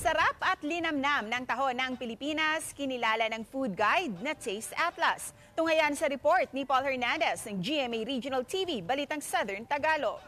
Sarap at linamnam ng taho ng Pilipinas, kinilala ng food guide na Taste Atlas. Tunghayan sa report ni Paul Hernandez ng GMA Regional TV, Balitang Southern Tagalog.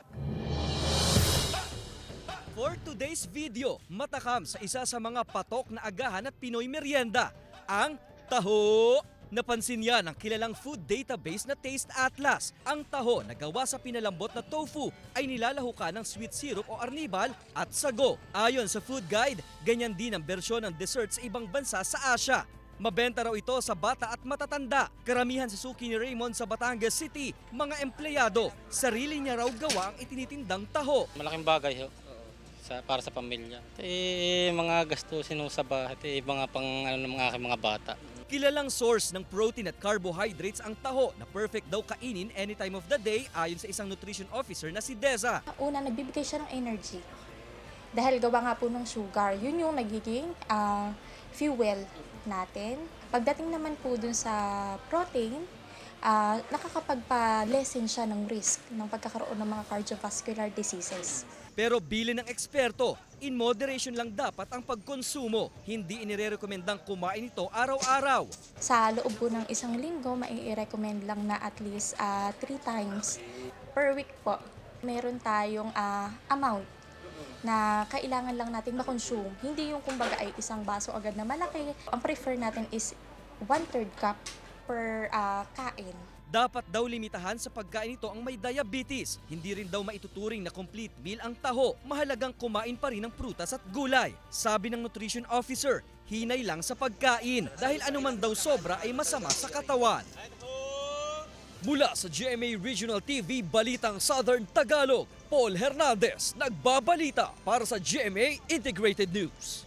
For today's video, matakam sa isa sa mga patok na agahan at Pinoy merienda, ang taho. Napansin yan ng kilalang food database na Taste Atlas. Ang taho na gawa sa pinalambot na tofu ay nilalahukan ng sweet syrup o arnibal at sago. Ayon sa food guide, ganyan din ang bersyon ng dessert sa ibang bansa sa Asia. Mabenta raw ito sa bata at matatanda. Karamihan sa suki ni Raymond sa Batangas City, mga empleyado. Sarili niya raw gawa ang itinitindang taho. Malaking bagay ho. Para sa pamilya. Mga gastusin sa bahay, mga pang ng mga aking mga bata. Kilalang source ng protein at carbohydrates ang taho na perfect daw kainin any time of the day ayon sa isang nutrition officer na si Deza. Una, nagbibigay siya ng energy. Dahil gawa nga po ng sugar, yun yung nagiging fuel natin. Pagdating naman po dun sa protein, nakakapagpa-lessen siya ng risk ng pagkakaroon ng mga cardiovascular diseases. Pero bilin ng eksperto, in moderation lang dapat ang pagkonsumo. Hindi inirekomendang kumain ito araw-araw. Sa loob po ng isang linggo, mai-recommend lang na at least 3 times per week po. Meron tayong amount na kailangan lang natin makonsume. Hindi yung kumbaga ay isang baso agad na malaki. Ang prefer natin is 1/3 cup per kain. Dapat daw limitahan sa pagkain ito ang may diabetes. Hindi rin daw maituturing na complete meal ang taho. Mahalagang kumain pa rin ng prutas at gulay. Sabi ng nutrition officer, hinay lang sa pagkain dahil anuman daw sobra ay masama sa katawan. Mula sa GMA Regional TV, Balitang Southern Tagalog, Paul Hernandez, nagbabalita para sa GMA Integrated News.